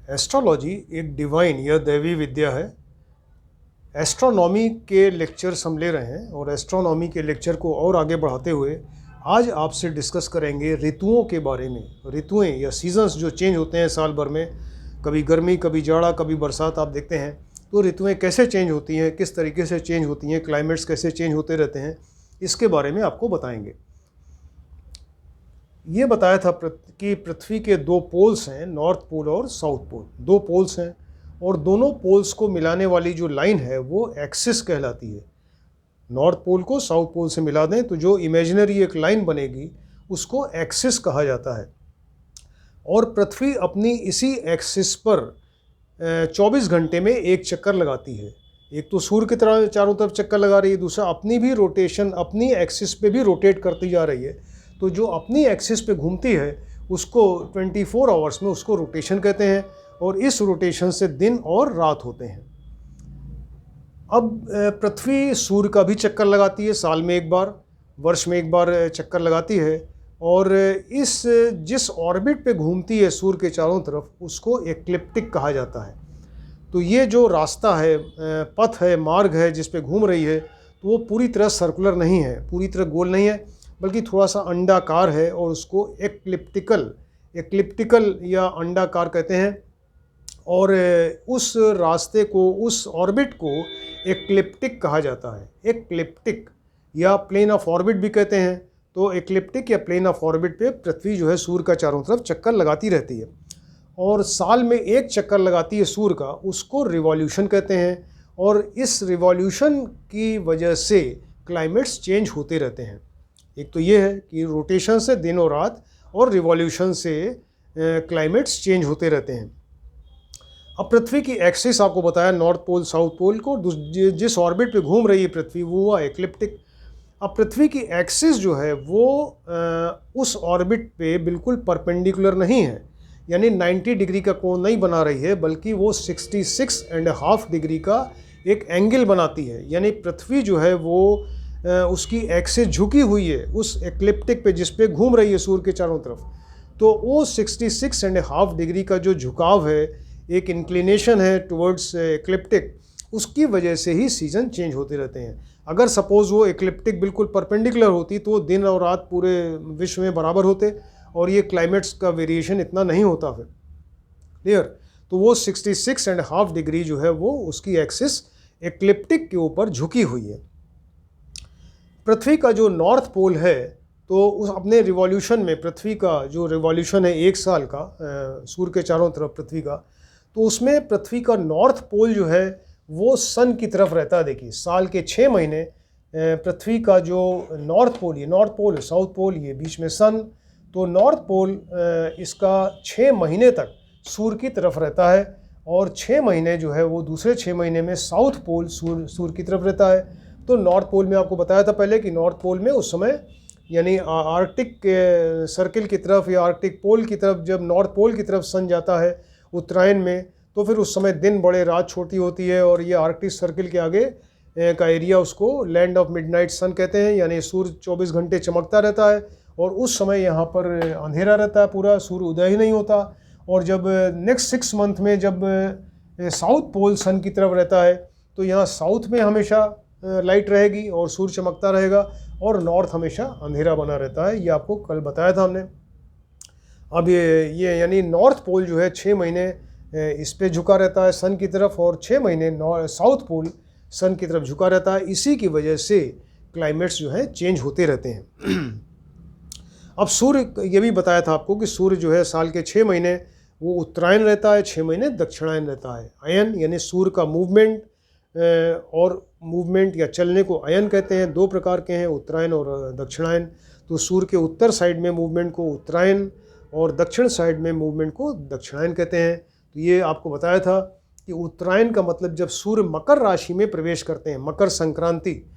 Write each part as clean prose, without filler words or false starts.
Astrology एक divine या दैवी विद्या है। एस्ट्रोनॉमी के लेक्चर्स हम ले रहे हैं और एस्ट्रोनॉमी के लेक्चर को और आगे बढ़ाते हुए आज आपसे डिस्कस करेंगे ऋतुओं के बारे में। ऋतुएं या सीजन्स जो चेंज होते हैं साल भर में, कभी गर्मी, कभी जाड़ा, कभी बरसात, आप देखते हैं तो ऋतुएं कैसे चेंज होती हैं, किस तरीके से चेंज होती हैं, क्लाइमेट्स कैसे चेंज होते रहते हैं, इसके बारे में आपको बताएंगे। ये बताया था कि पृथ्वी के दो पोल्स हैं, नॉर्थ पोल और साउथ पोल। दो पोल्स हैं और दोनों पोल्स को मिलाने वाली जो लाइन है वो एक्सिस कहलाती है। नॉर्थ पोल को साउथ पोल से मिला दें तो जो इमेजिनरी एक लाइन बनेगी उसको एक्सिस कहा जाता है। और पृथ्वी अपनी इसी एक्सिस पर 24 घंटे में एक चक्कर लगाती है। एक तो सूर्य की तरह चारों तरफ चक्कर लगा रही है, दूसरा अपनी भी रोटेशन अपनी एक्सिस पे भी रोटेट करती जा रही है। तो जो अपनी एक्सिस पे घूमती है उसको 24 आवर्स में उसको रोटेशन कहते हैं और इस रोटेशन से दिन और रात होते हैं। अब पृथ्वी सूर्य का भी चक्कर लगाती है, साल में एक बार, वर्ष में एक बार चक्कर लगाती है। और इस जिस ऑर्बिट पे घूमती है सूर्य के चारों तरफ उसको एक्लिप्टिक कहा जाता है। तो ये जो रास्ता है, पथ है, मार्ग है जिस पे घूम रही है, तो वो पूरी तरह सर्कुलर नहीं है, पूरी तरह गोल नहीं है, बल्कि थोड़ा सा अंडाकार है और उसको एक्लिप्टिकल या अंडाकार कहते हैं। और उस रास्ते को, उस ऑर्बिट को एक्लिप्टिक कहा जाता है। एक्लिप्टिक या प्लेन ऑफ ऑर्बिट भी कहते हैं। तो एक्लिप्टिक या प्लेन ऑफ ऑर्बिट पे पृथ्वी जो है सूर्य का चारों तरफ चक्कर लगाती रहती है और साल में एक चक्कर लगाती है सूर्य का, उसको रिवॉल्यूशन कहते हैं। और इस रिवॉल्यूशन की वजह से क्लाइमेट्स चेंज होते रहते हैं। एक तो ये है कि रोटेशन से दिन और रात और रिवॉल्यूशन से क्लाइमेट्स चेंज होते रहते हैं। अब पृथ्वी की एक्सिस आपको बताया, नॉर्थ पोल साउथ पोल को जिस ऑर्बिट पे घूम रही है पृथ्वी वो हुआ एक्लिप्टिक। अब पृथ्वी की एक्सिस जो है वो उस ऑर्बिट पे बिल्कुल परपेंडिकुलर नहीं है, यानी 90 डिग्री का कोण नहीं बना रही है, बल्कि वो 66.5 डिग्री का एक एंगल बनाती है। यानी पृथ्वी जो है वो उसकी एक्सिस झुकी हुई है उस एक्लिप्टिक पे जिस पे घूम रही है सूर्य के चारों तरफ। तो वो 66.5 डिग्री का जो झुकाव है, एक इंक्लिनेशन है टुवर्ड्स एक्लिप्टिक, उसकी वजह से ही सीज़न चेंज होते रहते हैं। अगर सपोज़ वो एक्लिप्टिक बिल्कुल परपेंडिकुलर होती तो दिन और रात पूरे विश्व में बराबर होते और ये क्लाइमेट्स का वेरिएशन इतना नहीं होता फिर। क्लियर? तो वो 66.5 डिग्री जो है वो उसकी एक्सिस एक्लिप्टिक के ऊपर झुकी हुई है। पृथ्वी का जो नॉर्थ पोल है तो उस अपने रिवॉल्यूशन में, पृथ्वी का जो रिवॉल्यूशन है एक साल का सूर्य के चारों तरफ पृथ्वी का, तो उसमें पृथ्वी का नॉर्थ पोल जो है वो सन की तरफ रहता है। देखिए, साल के 6 महीने पृथ्वी का जो नॉर्थ पोल, ये नॉर्थ पोल, साउथ पोल, ये बीच में सन, तो नॉर्थ पोल इसका 6 महीने तक सूर्य की तरफ रहता है और 6 महीने जो है वो दूसरे 6 महीने में साउथ पोल सूर्य की तरफ रहता है। तो नॉर्थ पोल में आपको बताया था पहले कि नॉर्थ पोल में उस समय यानी आर्कटिक सर्किल की तरफ या आर्कटिक पोल की तरफ, जब नॉर्थ पोल की तरफ सन जाता है उत्तरायण में, तो फिर उस समय दिन बड़े, रात छोटी होती है और ये आर्कटिक सर्किल के आगे का एरिया उसको लैंड ऑफ मिडनाइट सन कहते हैं। यानी सूर्य 24 घंटे चमकता रहता है और उस समय यहाँ पर अंधेरा रहता है, पूरा सूर्य उदय ही नहीं होता। और जब नेक्स्ट 6 मंथ में जब साउथ पोल सन की तरफ रहता है तो यहाँ साउथ में हमेशा लाइट रहेगी और सूर्य चमकता रहेगा और नॉर्थ हमेशा अंधेरा बना रहता है। ये आपको कल बताया था हमने। अब ये यानी नॉर्थ पोल जो है 6 महीने इस पे झुका रहता है सन की तरफ और 6 महीने साउथ पोल सन की तरफ झुका रहता है। इसी की वजह से क्लाइमेट्स जो है चेंज होते रहते हैं। अब सूर्य, ये भी बताया था आपको कि सूर्य जो है साल के 6 महीने वो उत्तरायण रहता है, 6 महीने दक्षिणायन रहता है। अयन यानी सूर्य का मूवमेंट, और मूवमेंट या चलने को अयन कहते हैं। 2 प्रकार के हैं, उत्तरायण और दक्षिणायन। तो सूर्य के उत्तर साइड में मूवमेंट को उत्तरायण और दक्षिण साइड में मूवमेंट को दक्षिणायन कहते हैं। तो ये आपको बताया था कि उत्तरायण का मतलब जब सूर्य मकर राशि में प्रवेश करते हैं, मकर संक्रांति,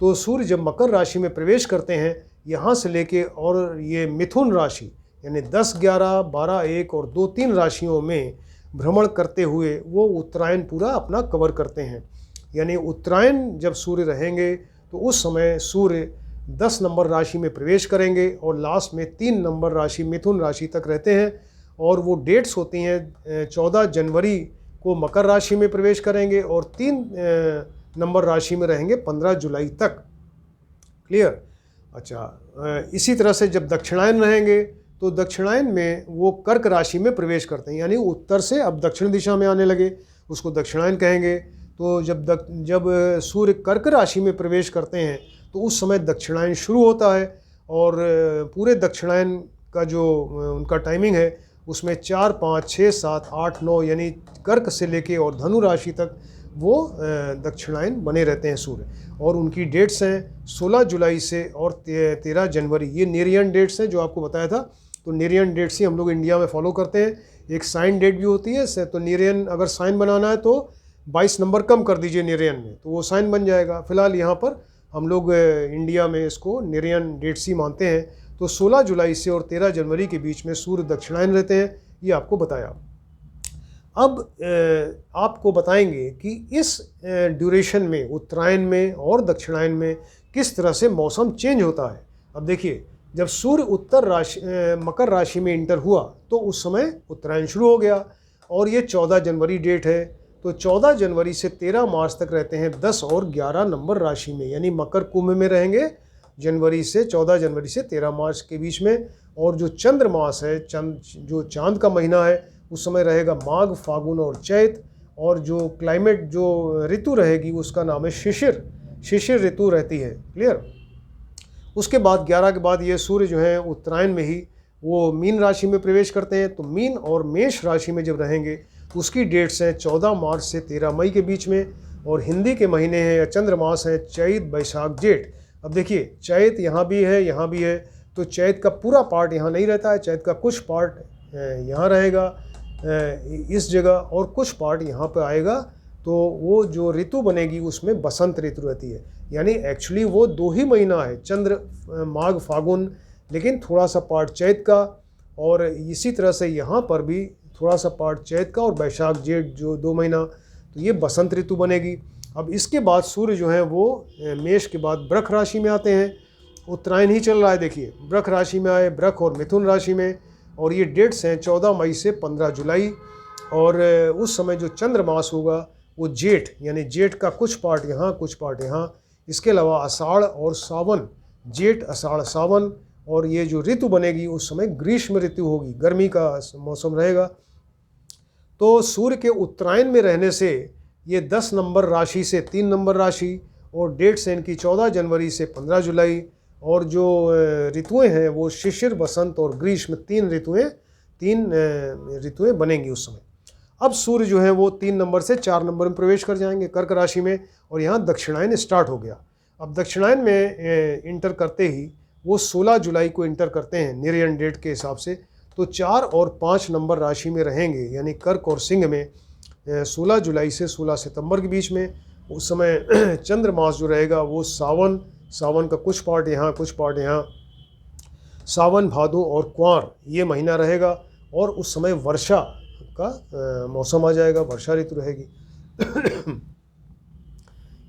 तो सूर्य जब मकर राशि में प्रवेश करते हैं यहाँ से लेके और ये मिथुन राशि यानी 10, 11, 12, 1 और 2, 3 राशियों में भ्रमण करते हुए वो उत्तरायण पूरा अपना कवर करते हैं। यानी उत्तरायण जब सूर्य रहेंगे तो उस समय सूर्य 10 नंबर राशि में प्रवेश करेंगे और लास्ट में 3 नंबर राशि मिथुन राशि तक रहते हैं और वो डेट्स होती हैं 14 जनवरी को मकर राशि में प्रवेश करेंगे और 3 नंबर राशि में रहेंगे 15 जुलाई तक। क्लियर? अच्छा, इसी तरह से जब दक्षिणायन रहेंगे तो दक्षिणायन में वो कर्क राशि में प्रवेश करते हैं, यानी उत्तर से अब दक्षिण दिशा में आने लगे, उसको दक्षिणायन कहेंगे। तो जब सूर्य कर्क राशि में प्रवेश करते हैं तो उस समय दक्षिणायन शुरू होता है और पूरे दक्षिणायन का जो उनका टाइमिंग है उसमें 4, 5, 6, 7, 8, 9 यानी कर्क से लेके और धनु राशि तक वो दक्षिणायन बने रहते हैं सूर्य। और उनकी डेट्स हैं 16 जुलाई से और 13 जनवरी। ये नेरियन डेट्स हैं जो आपको बताया था। तो नेरियन डेट्स ही हम लोग इंडिया में फॉलो करते हैं। एक साइन डेट भी होती है, तो नेरियन अगर साइन बनाना है तो 22 नंबर कम कर दीजिए नेरियन में, तो वो साइन बन जाएगा। फिलहाल यहाँ पर हम लोग इंडिया में इसको नेरियन डेट्स ही मानते हैं। तो 16 जुलाई से और 13 जनवरी के बीच में सूर्य दक्षिणायन रहते हैं, ये आपको बताया। अब आपको बताएंगे कि इस ड्यूरेशन में उत्तरायण में और दक्षिणायन में किस तरह से मौसम चेंज होता है। अब देखिए, जब सूर्य मकर राशि में इंटर हुआ तो उस समय उत्तरायण शुरू हो गया और ये 14 जनवरी डेट है। तो 14 जनवरी से 13 मार्च तक रहते हैं 10 और 11 नंबर राशि में, यानी मकर कुंभ में रहेंगे 14 जनवरी से 13 मार्च के बीच में। और जो चंद्रमास है, जो चांद का महीना है, उस समय रहेगा माघ, फागुन और चैत। और जो क्लाइमेट, जो ऋतु रहेगी उसका नाम है शिशिर ऋतु रहती है। क्लियर? उसके बाद 11 के बाद ये सूर्य जो है उत्तरायण में ही वो मीन राशि में प्रवेश करते हैं। तो मीन और मेष राशि में जब रहेंगे उसकी डेट्स हैं 14 मार्च से 13 मई के बीच में। और हिंदी के महीने हैं या चंद्रमास हैं चैत, बैसाख, जेठ। अब देखिए, चैत यहाँ भी है, तो चैत का पूरा पार्ट यहाँ नहीं रहता है, चैत का कुछ पार्ट यहाँ रहेगा इस जगह और कुछ पार्ट यहाँ पे आएगा। तो वो जो ऋतु बनेगी उसमें बसंत ऋतु रहती है, यानी एक्चुअली वो 2 ही महीना है, माघ, फागुन, लेकिन थोड़ा सा पार्ट चैत का। और इसी तरह से यहाँ पर भी थोड़ा सा पार्ट चैत का और बैसाख, जेठ जो 2 महीना, तो ये बसंत ऋतु बनेगी। अब इसके बाद सूर्य जो है वो मेष के बाद वृष राशि में आते हैं। उत्तरायण ही चल रहा है, देखिए वृष राशि में आए, वृष और मिथुन राशि में। और ये डेट्स हैं 14 मई से 15 जुलाई। और उस समय जो चंद्रमास होगा वो जेठ, यानी जेठ का कुछ पार्ट यहाँ, कुछ पार्ट यहाँ। इसके अलावा आषाढ़ और सावन, जेठ, आषाढ़, सावन। और ये जो ऋतु बनेगी उस समय ग्रीष्म ऋतु होगी, गर्मी का मौसम रहेगा। तो सूर्य के उत्तरायण में रहने से ये 10 नंबर राशि से 3 नंबर राशि, और डेट्स हैं इनकी 14 जनवरी से 15 जुलाई। और जो ऋतुएं हैं वो शिशिर, बसंत और ग्रीष्म, 3 ऋतुएं बनेंगी उस समय। अब सूर्य जो है वो 3 नंबर से 4 नंबर में प्रवेश कर जाएंगे कर्क राशि में, और यहाँ दक्षिणायन स्टार्ट हो गया। अब दक्षिणायन में इंटर करते ही वो 16 जुलाई को इंटर करते हैं नेरियन डेट के हिसाब से। तो 4 और 5 नंबर राशि में रहेंगे, यानी कर्क और सिंह में 16 जुलाई से 16 सितंबर के बीच में। उस समय चंद्रमास जो रहेगा वो सावन का कुछ पार्ट यहाँ, कुछ पार्ट यहाँ, सावन, भादो और क्वार ये महीना रहेगा। और उस समय वर्षा का मौसम आ जाएगा, वर्षा ऋतु रहेगी।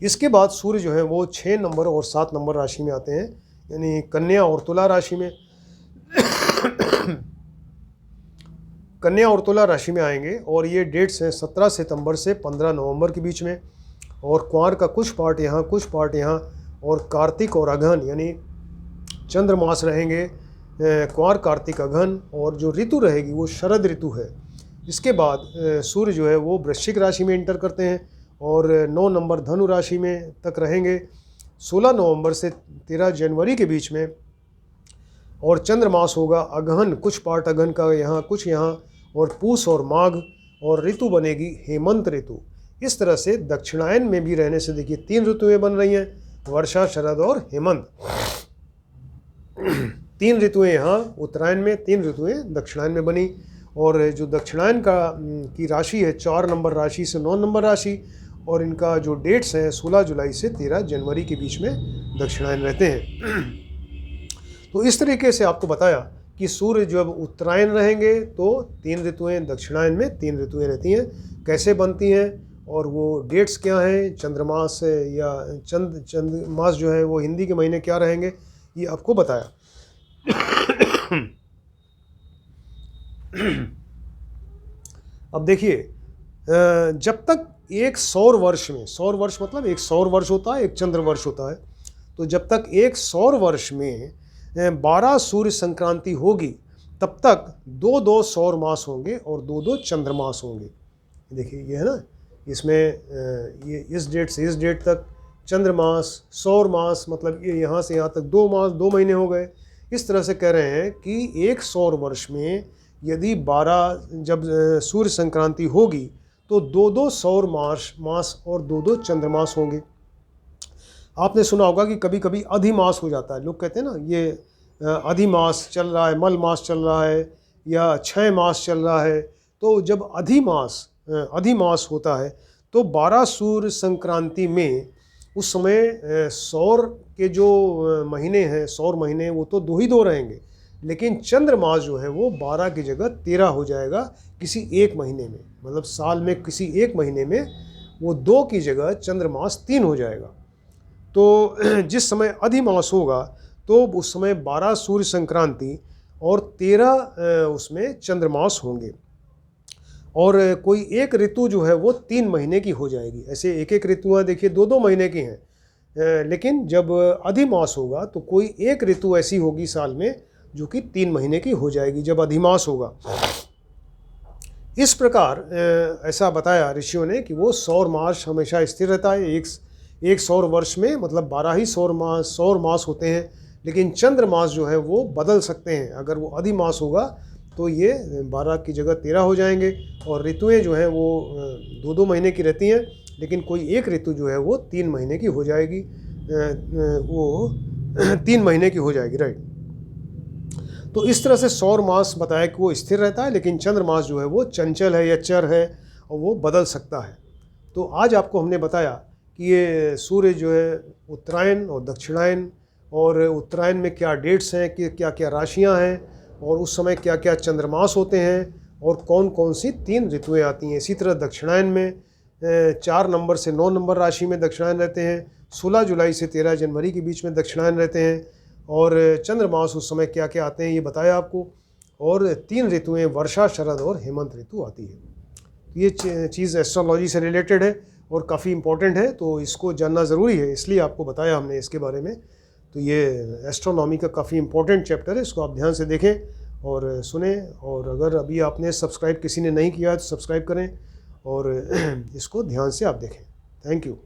इसके बाद सूर्य जो है वो 6 नंबर और 7 नंबर राशि में आते हैं, यानी कन्या और तुला राशि में। कन्या और तुला राशि में आएंगे और ये डेट्स हैं 17 सितंबर से 15 नवंबर के बीच में। और कुंवार का कुछ पार्ट यहाँ, कुछ पार्ट यहाँ। और कार्तिक और अगहन, यानी चंद्रमास रहेंगे कुंवार, कार्तिक, अगहन। और जो ऋतु रहेगी वो शरद ऋतु है। इसके बाद सूर्य जो है वो वृश्चिक राशि में इंटर करते हैं और 9 नंबर धनु राशि में तक रहेंगे 16 नवंबर से 13 जनवरी के बीच में। और चंद्रमास होगा अगहन, कुछ पार्ट अगहन का यहाँ, कुछ यहाँ, और पूस और माघ। और ऋतु बनेगी हेमंत ऋतु। इस तरह से दक्षिणायन में भी रहने से देखिए 3 ऋतुएं बन रही हैं, वर्षा, शरद और हेमंत। 3 ऋतुएं यहाँ उत्तरायण में, 3 ऋतुएं दक्षिणायन में बनी। और जो दक्षिणायन की राशि है 4 नंबर राशि से 9 नंबर राशि, और इनका जो डेट्स हैं 16 जुलाई से 13 जनवरी के बीच में दक्षिणायन रहते हैं। तो इस तरीके से आपको बताया कि सूर्य जब उत्तरायण रहेंगे तो 3 ऋतुएं, दक्षिणायन में 3 ऋतुएं रहती हैं, कैसे बनती हैं और वो डेट्स क्या हैं, चंद्रमास या चंद्रमास जो है वो हिंदी के महीने क्या रहेंगे, ये आपको बताया। अब देखिए, जब तक एक सौर वर्ष में, सौर वर्ष मतलब एक सौर वर्ष होता है, एक चंद्र वर्ष होता है, तो जब तक एक सौर वर्ष में 12 सूर्य संक्रांति होगी तब तक 2-2 सौर मास होंगे और 2-2 चंद्रमास होंगे। देखिए ये है ना, इसमें ये इस डेट से इस डेट तक चंद्रमास, सौर मास, मतलब ये यहाँ से यहाँ तक 2 मास, 2 महीने हो गए। इस तरह से कह रहे हैं कि एक सौर वर्ष में यदि 12 जब सूर्य संक्रांति होगी तो 2-2 सौर मास और 2-2 चंद्रमास होंगे। आपने सुना होगा कि कभी कभी अधिमास हो जाता है। लोग कहते हैं ना, ये अधिमास चल रहा है, मल मास चल रहा है या 6 मास चल रहा है। तो जब अधिमास होता है तो 12 सूर्य संक्रांति में उस समय सौर के जो महीने हैं, सौर महीने, वो तो 2 ही 2 रहेंगे, लेकिन चंद्रमास जो है वो 12 की जगह 13 हो जाएगा किसी एक महीने में। मतलब साल में किसी एक महीने में वो 2 की जगह चंद्रमास 3 हो जाएगा। तो जिस समय अधिमास होगा तो उस समय 12 सूर्य संक्रांति और 13 उसमें चंद्रमास होंगे। और कोई एक ऋतु जो है वो 3 महीने की हो जाएगी। ऐसे एक एक ऋतुएँ देखिए 2-2 महीने की हैं, लेकिन जब अधिमास होगा तो कोई एक ऋतु ऐसी होगी साल में जो कि 3 महीने की हो जाएगी जब अधिमास होगा। इस प्रकार ऐसा बताया ऋषियों ने कि वो सौर मास हमेशा स्थिर रहता है। एक सौर वर्ष में मतलब 12 ही सौर मास होते हैं, लेकिन चंद्रमास जो है वो बदल सकते हैं। अगर वो अधिमास होगा तो ये 12 की जगह 13 हो जाएंगे और ऋतुएं जो हैं वो 2-2 महीने की रहती हैं, लेकिन कोई एक ऋतु जो है वो 3 महीने की हो जाएगी, वो 3 महीने की हो जाएगी, राइट। तो इस तरह से सौर मास बताया कि वो स्थिर रहता है, लेकिन चंद्रमास जो है वो चंचल है या चर है और वो बदल सकता है। तो आज आपको हमने बताया कि ये सूर्य जो है उत्तरायण और दक्षिणायन, और उत्तरायण में क्या डेट्स हैं, कि क्या क्या राशियां हैं, और उस समय क्या क्या चंद्रमास होते हैं, और कौन कौन सी 3 ऋतुएं आती हैं। इसी तरह दक्षिणायन में 4 नंबर से 9 नंबर राशि में दक्षिणायन रहते हैं, 16 जुलाई से 13 जनवरी के बीच में दक्षिणायन रहते हैं, और चंद्रमास उस समय क्या क्या आते हैं ये बताया आपको। और 3 ऋतुएं वर्षा, शरद और हेमंत ऋतु आती है। ये चीज़ एस्ट्रोलॉजी से रिलेटेड है और काफ़ी इम्पोर्टेंट है, तो इसको जानना ज़रूरी है, इसलिए आपको बताया हमने इसके बारे में। तो ये एस्ट्रोनॉमी का काफ़ी इम्पोर्टेंट चैप्टर है, इसको आप ध्यान से देखें और सुने। और अगर अभी आपने सब्सक्राइब किसी ने नहीं किया है तो सब्सक्राइब करें और इसको ध्यान से आप देखें। Thank you.